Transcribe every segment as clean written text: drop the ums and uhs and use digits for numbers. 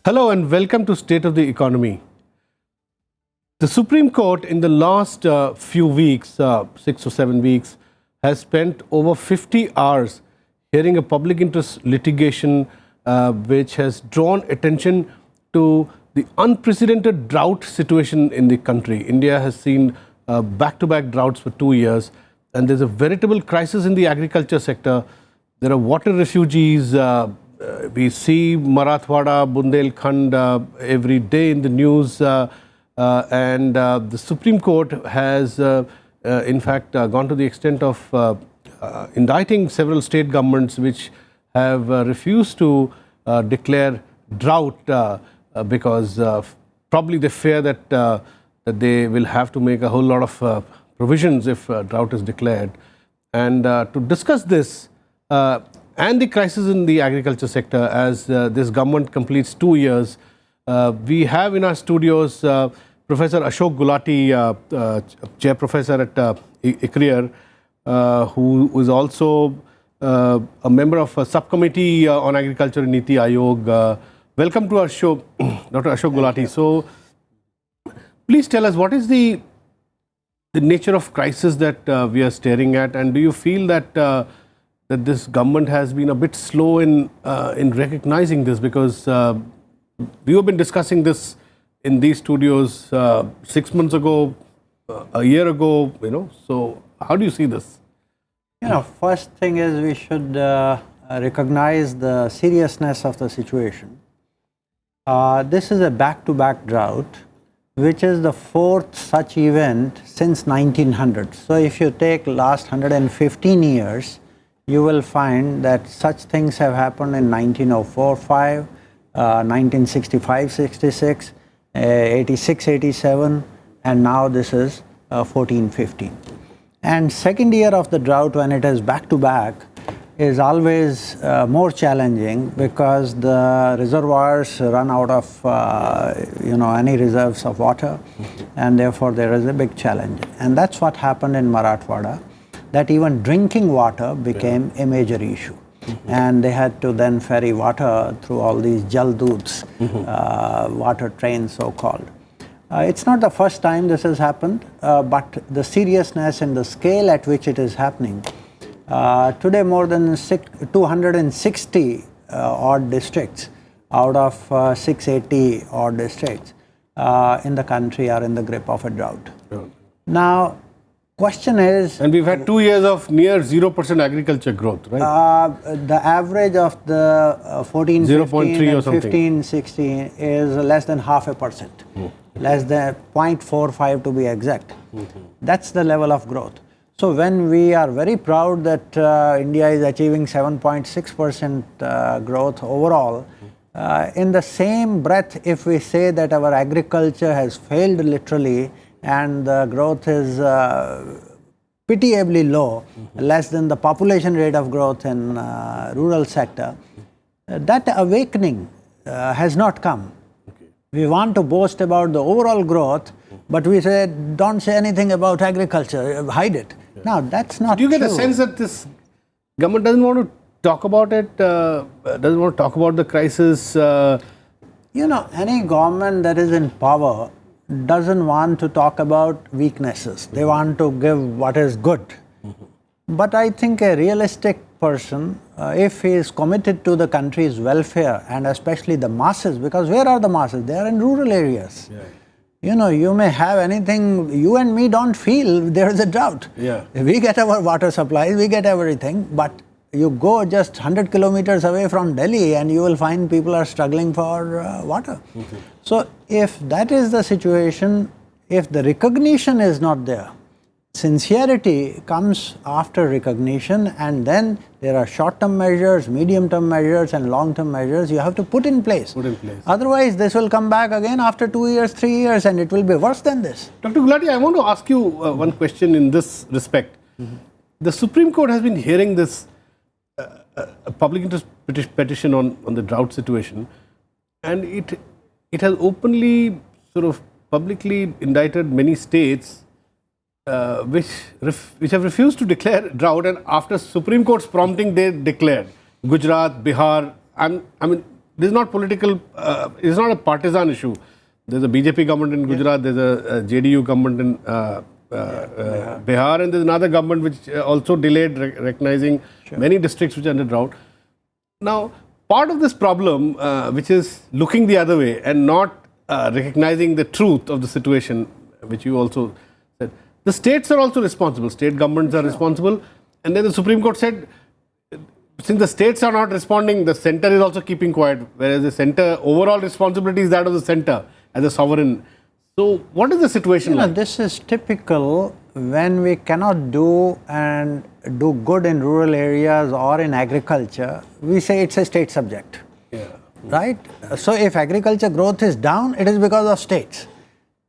Hello and welcome to State of the Economy. The Supreme Court in the last few weeks, 6 or 7 weeks, has spent over 50 hours hearing a public interest litigation which has drawn attention to the unprecedented drought situation in the country. India has seen back-to-back droughts for 2 years, and there's a veritable crisis in the agriculture sector. There are water refugees. We see Marathwada, Bundelkhand every day in the news, and the Supreme Court has, in fact, gone to the extent of indicting several state governments which have refused to declare drought because probably they fear that they will have to make a whole lot of provisions if drought is declared. And to discuss this, and the crisis in the agriculture sector as this government completes 2 years, we have in our studios Professor Ashok Gulati, Chair Professor at ICRIER, who is also a member of a subcommittee on agriculture in Niti Aayog. Welcome to our show, Dr. Ashok Gulati. So, please tell us, what is the nature of crisis that we are staring at, and do you feel that that this government has been a bit slow in recognizing this? Because we have been discussing this in these studios 6 months ago, a year ago, So, how do you see this? First thing is we should recognize the seriousness of the situation. This is a back-to-back drought, which is the fourth such event since 1900. So, if you take last 115 years, you will find that such things have happened in 1904-05, 1965-66, 86-87, and now this is 14-15. And second year of the drought, when it is back to back, is always more challenging because the reservoirs run out of any reserves of water, and therefore there is a big challenge. And that's what happened in Marathwada, that even drinking water became a major issue. And they had to then ferry water through all these jalduts, water trains so-called. It's not the first time this has happened, but the seriousness and the scale at which it is happening. Today more than 260 odd districts out of 680 odd districts in the country are in the grip of a drought. Now, question is... And we've had 2 years of near 0% agriculture growth, right? The average of the 14, 15 and 15, 16 is less than 0.5%. Less than 0.45 to be exact. That's the level of growth. So when we are very proud that India is achieving 7.6% growth overall, in the same breath, if we say that our agriculture has failed literally and the growth is pitiably low, less than the population rate of growth in rural sector, that awakening has not come. We want to boast about the overall growth, but we say, don't say anything about agriculture, hide it. Now, that's not true. Do you get a sense that this government doesn't want to talk about it, doesn't want to talk about the crisis? Any government that is in power doesn't want to talk about weaknesses. They want to give what is good. But I think a realistic person, if he is committed to the country's welfare and especially the masses, because where are the masses? They are in rural areas. You may have anything, you and me don't feel there is a drought. We get our water supplies, we get everything, but you go just 100 kilometers away from Delhi and you will find people are struggling for water. So if that is the situation, if the recognition is not there, sincerity comes after recognition, and then there are short-term measures, medium-term measures and long-term measures you have to put in place. Otherwise, this will come back again after 2 years, 3 years, and it will be worse than this. Dr. Gulati, I want to ask you one question in this respect. The Supreme Court has been hearing this public interest petition on the drought situation, and it has openly, sort of publicly indicted many states which have refused to declare drought, and after Supreme Court's prompting, they declared. Gujarat, Bihar, I mean, this is not political, it's not a partisan issue. There's a BJP government in Gujarat, there's a JDU government in Bihar, and there's another government which also delayed recognizing many districts which are under drought. Now, part of this problem, which is looking the other way and not recognizing the truth of the situation, which you also said, the states are also responsible. State governments are responsible. And then the Supreme Court said, since the states are not responding, the center is also keeping quiet, whereas the center, overall responsibility is that of the center as a sovereign. So, what is the situation like? This is typical when we cannot do good in rural areas or in agriculture. We say it's a state subject, right? So, if agriculture growth is down, it is because of states.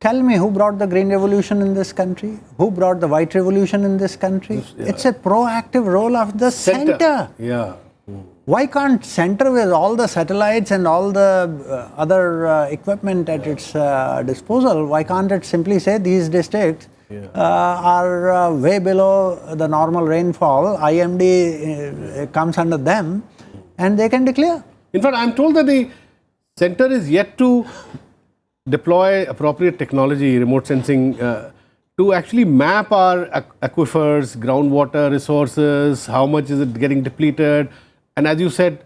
Tell me who brought the Green Revolution in this country? Who brought the White Revolution in this country? It's a proactive role of the center. Why can't center, with all the satellites and all the other equipment at its disposal, why can't it simply say these districts are way below the normal rainfall, IMD comes under them, and they can declare? In fact, I am told that the center is yet to deploy appropriate technology, remote sensing, to actually map our aquifers, groundwater resources, how much is it getting depleted, and as you said,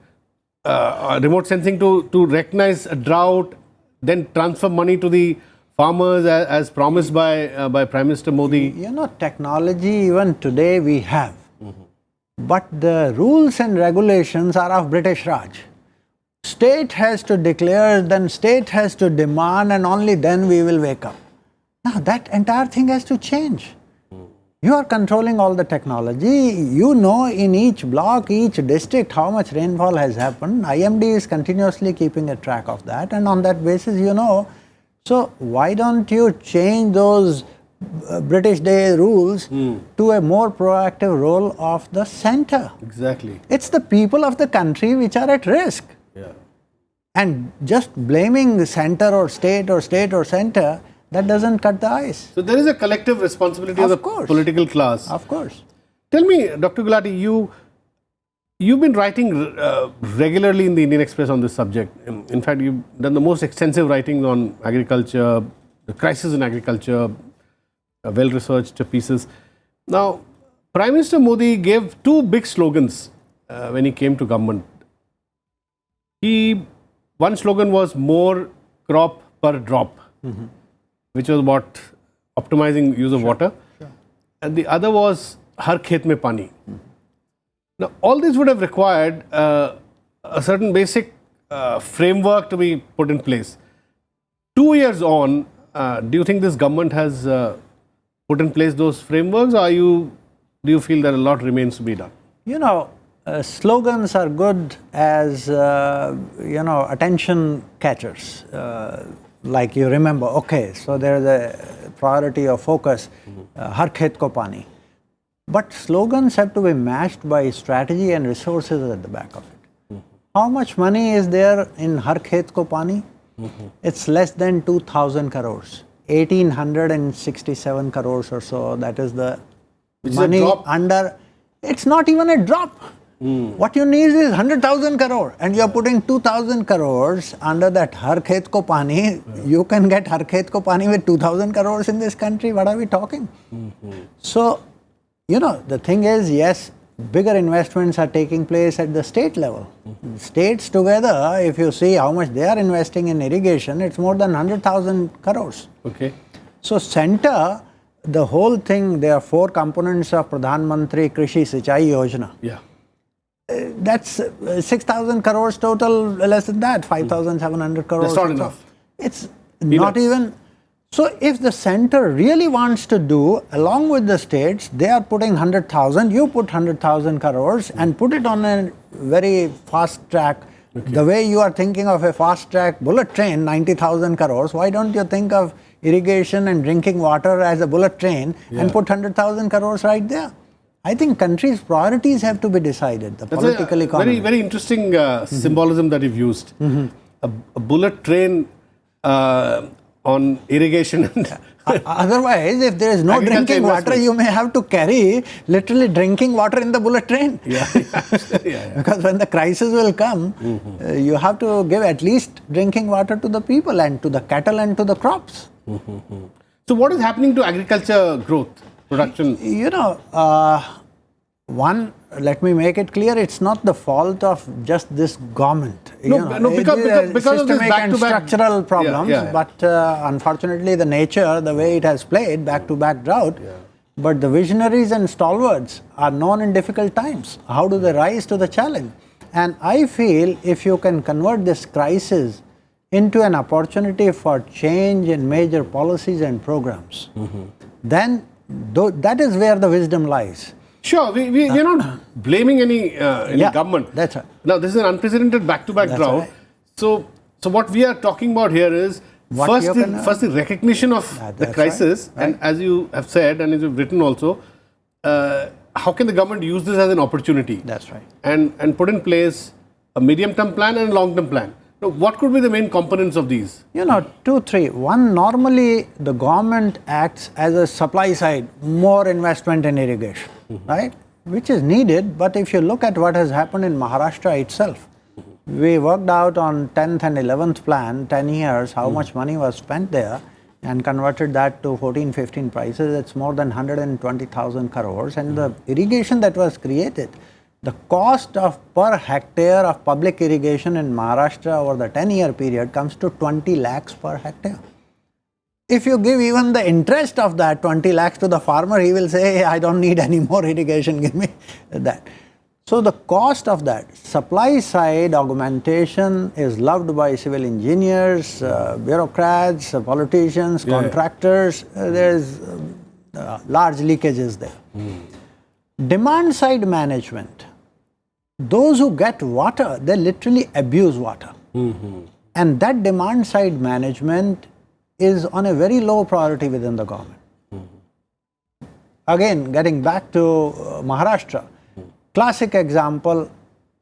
remote sensing to recognize a drought, then transfer money to the farmers as promised by Prime Minister Modi. Technology even today we have, but the rules and regulations are of British Raj. State has to declare, then state has to demand, and only then we will wake up. Now that entire thing has to change. You are controlling all the technology. You know in each block, each district, how much rainfall has happened. IMD is continuously keeping a track of that, and on that basis, you know. So why don't you change those British Day rules to a more proactive role of the center? Exactly. It's the people of the country which are at risk. And just blaming the center or state or center, that doesn't cut the ice. So there is a collective responsibility of the political class. Of course. Tell me, Dr. Gulati, you've been writing regularly in the Indian Express on this subject. In fact, you've done the most extensive writing on agriculture, the crisis in agriculture, well-researched pieces. Now, Prime Minister Modi gave two big slogans when he came to government. One slogan was more crop per drop, which was about optimizing use of water. And the other was Har Khet Mein Pani. Now, all this would have required a certain basic framework to be put in place. 2 years on, do you think this government has put in place those frameworks, or do you feel that a lot remains to be done? Slogans are good as, attention catchers. Like you remember, okay, so there is a priority of focus, Har Khet Ko Pani. But slogans have to be matched by strategy and resources at the back of it. How much money is there in Har Khet Ko Pani? It's less than 2,000 crores, 1,867 crores or so. That is the money under. It's not even a drop. What you need is 100,000 crore, and you are putting 2,000 crores under that Har Khet Ko Pani. You can get Har Khet Ko Pani with 2,000 crores in this country. What are we talking? So, the thing is, yes, bigger investments are taking place at the state level. States together, if you see how much they are investing in irrigation, it's more than 100,000 crores. Okay. So, center, the whole thing, there are 4 components of Pradhan Mantri Krishi Sinchai Yojana. That's 6,000 crores total, less than that, 5,700 crores. That's not enough. It's not even. So if the center really wants to do, along with the states, they are putting 100,000, you put 100,000 crores and put it on a very fast track. The way you are thinking of a fast track bullet train, 90,000 crores, why don't you think of irrigation and drinking water as a bullet train and put 100,000 crores right there? I think countries' priorities have to be decided, the political economy. Very, very interesting symbolism that you've used. A bullet train on irrigation and Otherwise, if there is no agriculture drinking water, investments. you may have to carry literally drinking water in the bullet train. Yeah. Because when the crisis will come, you have to give at least drinking water to the people and to the cattle and to the crops. So what is happening to agriculture growth, production? You know, one, let me make it clear, it's not the fault of just this government. No, because of this systemic and back-to-back- structural problems, Yeah. but unfortunately the nature, the way it has played, back-to-back drought. But the visionaries and stalwarts are known in difficult times. How do they rise to the challenge? And I feel if you can convert this crisis into an opportunity for change in major policies and programs, then that is where the wisdom lies. Sure, we're not blaming any government. That's right. Now, this is an unprecedented back-to-back That's drought. right. So what we are talking about here is What you can, first the recognition of the that's crisis, right. and as you have said and as you've written also, how can the government use this as an opportunity? That's right. And put in place a medium-term plan and a long-term plan. Now, what could be the main components of these? You know, 2, 3. One, normally the government acts as a supply side, more investment in irrigation, right? Which is needed, but if you look at what has happened in Maharashtra itself, we worked out on 10th and 11th plan, 10 years, how much money was spent there and converted that to 14, 15 prices. It's more than 120,000 crores. And the irrigation that was created, the cost of per hectare of public irrigation in Maharashtra over the 10-year period comes to 20 lakhs per hectare. If you give even the interest of that 20 lakhs to the farmer, he will say, hey, I don't need any more irrigation, give me that. So the cost of that supply side augmentation is loved by civil engineers, bureaucrats, politicians, contractors. There's large leakages there. Demand side management. Those who get water, they literally abuse water. And that demand side management is on a very low priority within the government. Again, getting back to Maharashtra, classic example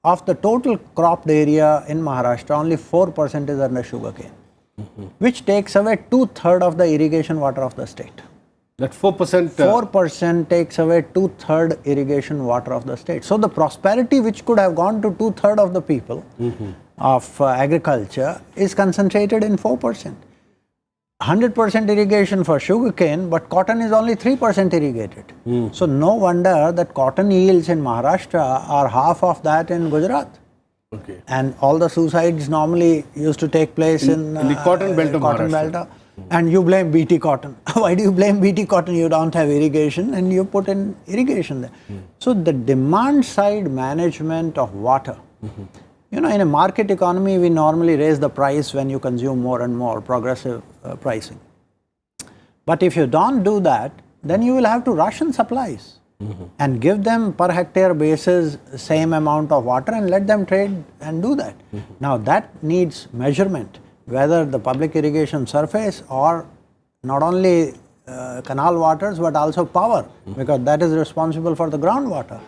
of the total cropped area in Maharashtra, only 4% is under sugarcane, which takes away 2/3 of the irrigation water of the state. That 4%. 4% takes away 2/3 irrigation water of the state. So the prosperity which could have gone to 2/3 of the people of agriculture is concentrated in 4%. 100% irrigation for sugarcane, but cotton is only 3% irrigated. So no wonder that cotton yields in Maharashtra are half of that in Gujarat. Okay. And all the suicides normally used to take place in the cotton belt of Maharashtra. And you blame BT cotton. Why do you blame BT cotton? You don't have irrigation and you put in irrigation there. So the demand side management of water, you know, in a market economy, we normally raise the price when you consume more and more, progressive pricing. But if you don't do that, then you will have to ration supplies and give them per hectare basis same amount of water and let them trade and do that. Now that needs measurement, whether the public irrigation surface or not only canal waters but also power, because that is responsible for the groundwater.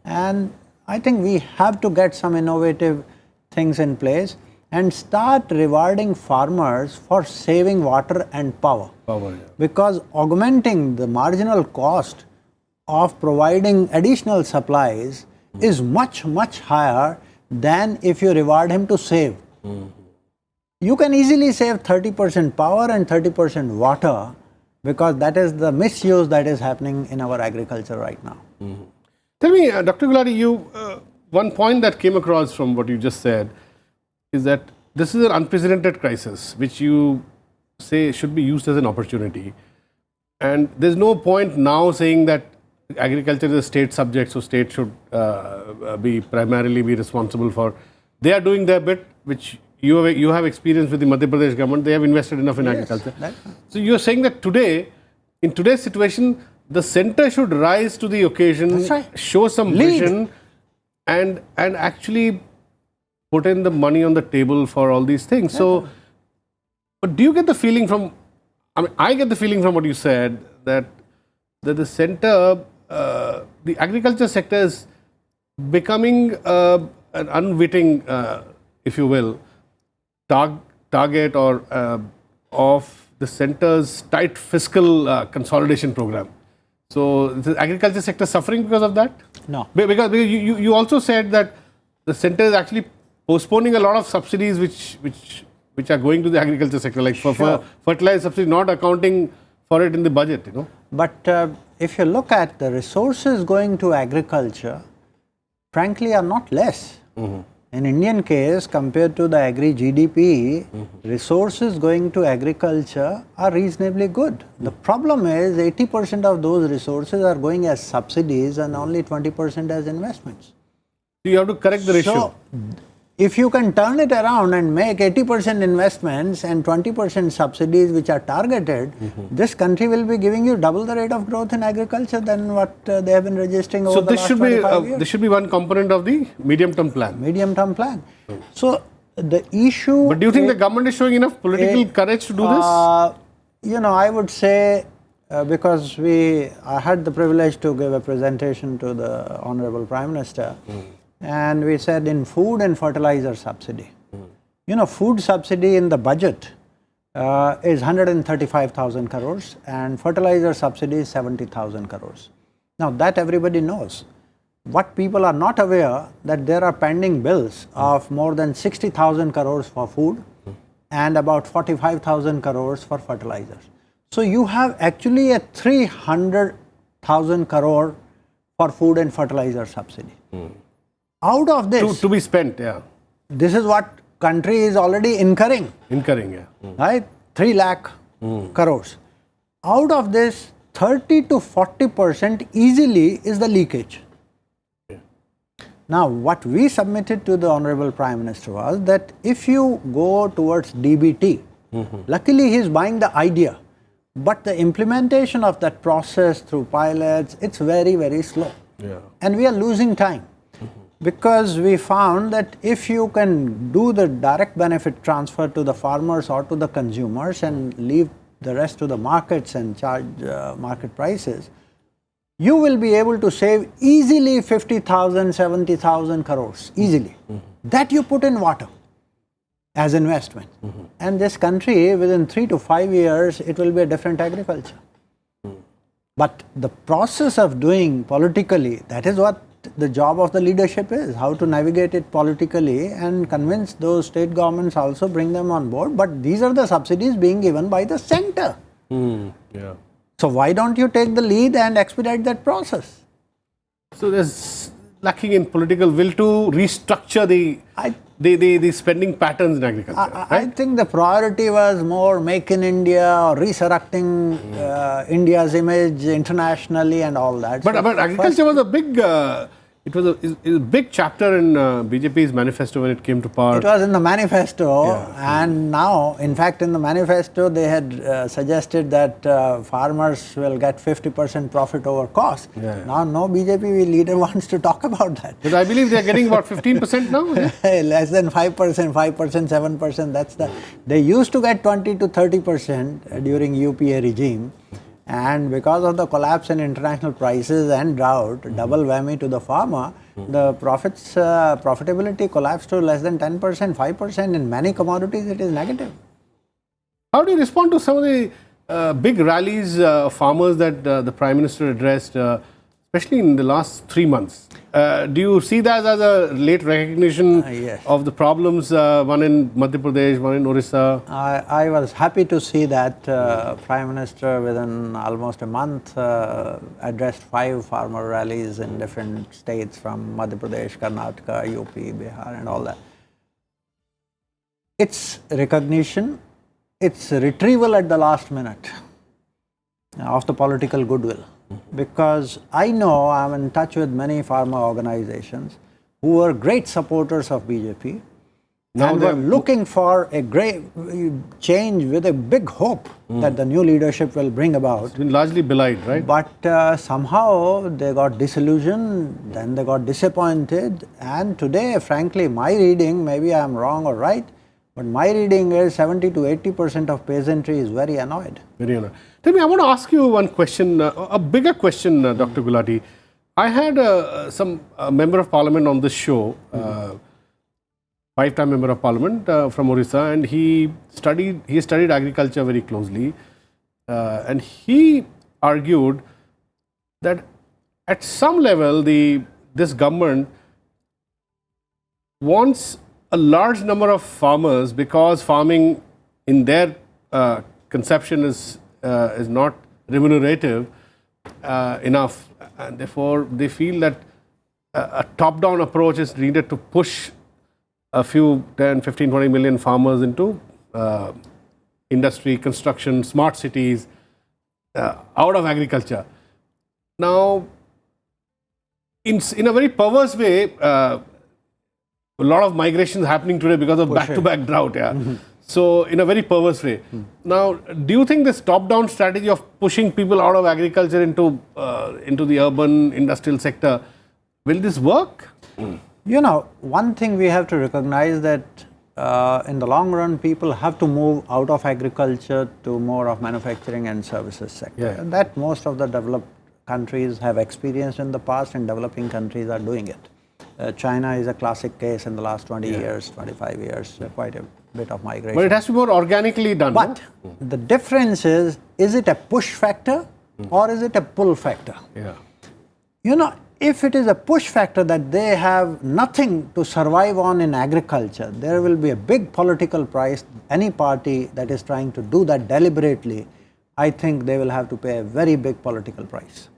And I think we have to get some innovative things in place and start rewarding farmers for saving water and power. Because augmenting the marginal cost of providing additional supplies is much, much higher than if you reward him to save. You can easily save 30% power and 30% water, because that is the misuse that is happening in our agriculture right now. Tell me, Dr. Gulati, one point that came across from what you just said is that this is an unprecedented crisis, which you say should be used as an opportunity. And there's no point now saying that agriculture is a state subject, so state should primarily be responsible for. They are doing their bit, which you have experience with the Madhya Pradesh government. They have invested enough in agriculture. So you're saying that today, in today's situation, the center should rise to the occasion, show some vision, and actually put in the money on the table for all these things. So, but do you get the feeling from, I get the feeling from what you said that the center, the agriculture sector is becoming an unwitting, if you will, target or of the centre's tight fiscal consolidation program. So, is the agriculture sector suffering because of that? No. Because you also said that the centre is actually postponing a lot of subsidies which are going to the agriculture sector, like for fertilizer subsidy, not accounting for it in the budget, you know. But if you look at the resources going to agriculture, frankly are not less. In Indian case, compared to the agri GDP, resources going to agriculture are reasonably good. The problem is 80% of those resources are going as subsidies and only 20% as investments. You have to correct the ratio. So, if you can turn it around and make 80% investments and 20% subsidies which are targeted, this country will be giving you double the rate of growth in agriculture than what they have been registering over the last 25 years. This should be one component of the medium-term plan. Medium-term plan. So, the issue... But do you think the government is showing enough political courage to do this? You know, I would say, because I had the privilege to give a presentation to the Honorable Prime Minister, and we said in food and fertilizer subsidy. You know, food subsidy in the budget is 135,000 crores and fertilizer subsidy is 70,000 crores. Now that everybody knows. What people are not aware that there are pending bills of more than 60,000 crores for food and about 45,000 crores for fertilizers. So you have actually a 300,000 crore for food and fertilizer subsidy. Out of this, to be spent, yeah. This is what country is already incurring. Yeah. Right? 3 lakh crores. Out of this, 30 to 40% easily is the leakage. Yeah. Now, what we submitted to the Honorable Prime Minister was that if you go towards DBT, luckily he is buying the idea, but the implementation of that process through pilots, it's very, very slow. Yeah. And we are losing time. Because we found that if you can do the direct benefit transfer to the farmers or to the consumers and leave the rest to the markets and charge market prices, you will be able to save easily 50,000, 70,000 crores, easily. That you put in water as investment. And this country, within 3 to 5 years, it will be a different agriculture. But the process of doing politically, that is what the job of the leadership is, how to navigate it politically and convince those state governments also, bring them on board. But these are the subsidies being given by the center. Yeah. So why don't you take the lead and expedite that process? So there's lacking in political will to restructure the spending patterns in agriculture. I think the priority was more make in India or resurrecting India's image internationally and all that. But agriculture was a big, it was a big chapter in BJP's manifesto when it came to power. It was in the manifesto, and now, in fact, in the manifesto, they had suggested that farmers will get 50% profit over cost. Now, no BJP leader wants to talk about that. But I believe they are getting about 15% now. Less than 5%, 7%. That's the. They used to get 20 to 30% during UPA regime. And because of the collapse in international prices and drought, double whammy to the farmer, the profitability collapsed to less than 10%, 5%. In many commodities, it is negative. How do you respond to some of the big rallies of farmers that the Prime Minister addressed, especially in the last 3 months? Do you see that as a late recognition of the problems, one in Madhya Pradesh, one in Orissa? I was happy to see that Prime Minister within almost a month addressed 5 farmer rallies in different states from Madhya Pradesh, Karnataka, UP, Bihar and all that. It's recognition, it's retrieval at the last minute of the political goodwill. Because I know I'm in touch with many farmer organizations who were great supporters of BJP and were looking for a great change with a big hope that the new leadership will bring about. It's been largely belied, right? But somehow they got disillusioned, then they got disappointed, and today, frankly, my reading, maybe I'm wrong or right, but my reading is 70 to 80% of peasantry is very annoyed. Very annoyed. Tell me, I want to ask you one question, a bigger question, Dr. Gulati. I had some member of parliament on this show 5-time member of parliament from Orissa, and he studied agriculture very closely, and he argued that at some level this government wants a large number of farmers, because farming in their conception is not remunerative enough, and therefore they feel that a top-down approach is needed to push a few 10, 15, 20 million farmers into industry, construction, smart cities, out of agriculture. Now, in a very perverse way, a lot of migration is happening today because of back-to-back drought. Yeah. So, in a very perverse way. Now, do you think this top-down strategy of pushing people out of agriculture into the urban industrial sector, will this work? You know, one thing we have to recognize that in the long run, people have to move out of agriculture to more of manufacturing and services sector. Yeah. And that most of the developed countries have experienced in the past, and developing countries are doing it. China is a classic case in the last 20 years, 25 years, quite a bit of migration. But it has to be more organically done. But the difference is it a push factor or is it a pull factor? Yeah. You know, if it is a push factor that they have nothing to survive on in agriculture, there will be a big political price. Any party that is trying to do that deliberately, I think they will have to pay a very big political price.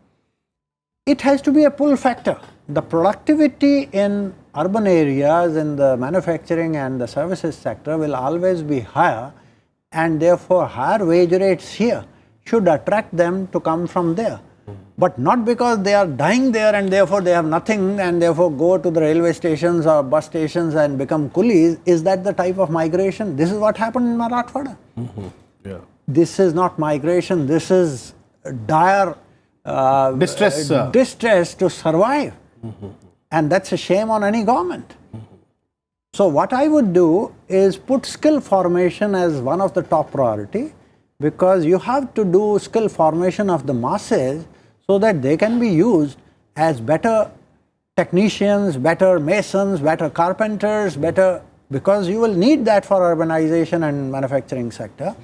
It has to be a pull factor. The productivity in urban areas, in the manufacturing and the services sector will always be higher, and therefore higher wage rates here should attract them to come from there. But not because they are dying there and therefore they have nothing and therefore go to the railway stations or bus stations and become coolies. Is that the type of migration? This is what happened in Marathwada. Yeah. This is not migration, this is dire distress to survive. And that's a shame on any government. So what I would do is put skill formation as one of the top priority, because you have to do skill formation of the masses so that they can be used as better technicians, better masons, better carpenters, because you will need that for urbanization and manufacturing sector,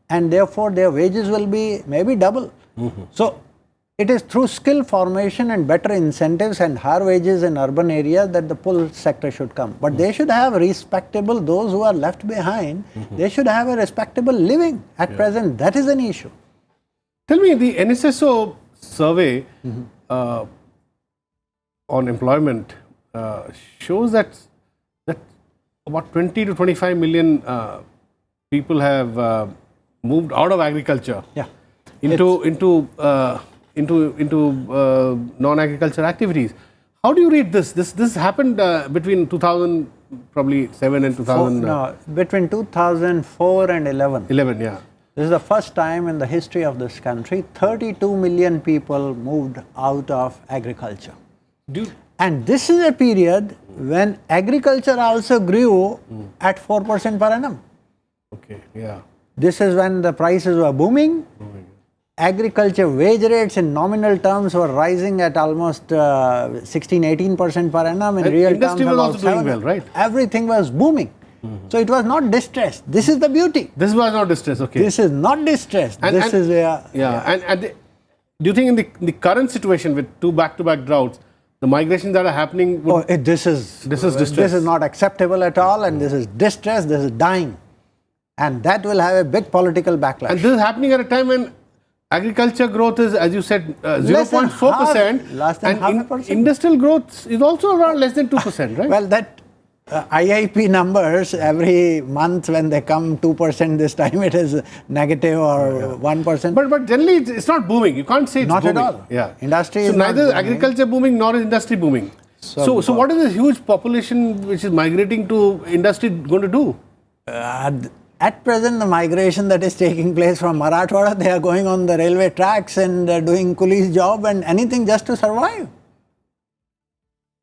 and therefore their wages will be maybe double. So it is through skill formation and better incentives and higher wages in urban areas that the pull sector should come. But they should have respectable, those who are left behind, they should have a respectable living. At present, that is an issue. Tell me, the NSSO survey on employment shows that about 20 to 25 million people have moved out of agriculture into non-agriculture activities. How do you read this? This happened between 2007 and 2000. No, between 2004 and 11. 11, yeah. This is the first time in the history of this country 32 million people moved out of agriculture. And this is a period when agriculture also grew at 4% per annum. Okay, yeah. This is when the prices were booming. Agriculture wage rates in nominal terms were rising at almost 16-18% per annum. In real terms, industry was also doing well, right? Everything was booming. So it was not distressed. This is the beauty. This was not distress, okay. This is not distressed. This is where... And do you think in the current situation with two back-to-back droughts, the migrations that are happening... This is distress. This is not acceptable at all, and this is distress, this is dying. And that will have a big political backlash. And this is happening at a time when agriculture growth is, as you said, 0.4%. Less than half a percent. Industrial growth is also around less than 2%, right? Well, that IIP numbers, every month when they come 2%, this time it is negative or 1%. But generally it's not booming. You can't say it's not booming. Not at all. Yeah. Industry so is neither not agriculture booming nor is industry booming. So what is this huge population which is migrating to industry going to do? At present, the migration that is taking place from Marathwada, they are going on the railway tracks and doing coolies job and anything just to survive.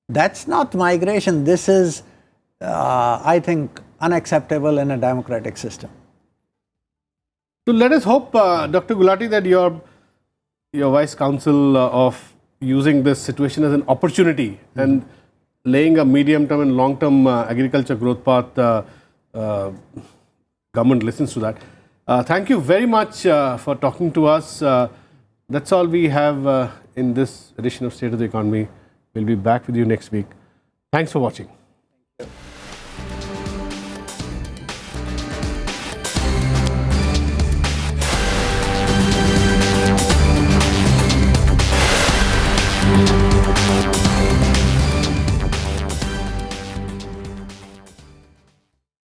That's not migration. This is, I think, unacceptable in a democratic system. So let us hope, Dr. Gulati, that your wise counsel of using this situation as an opportunity and laying a medium-term and long-term agriculture growth path, government listens to that. Thank you very much for talking to us. That's all we have in this edition of State of the Economy. We'll be back with you next week. Thanks for watching.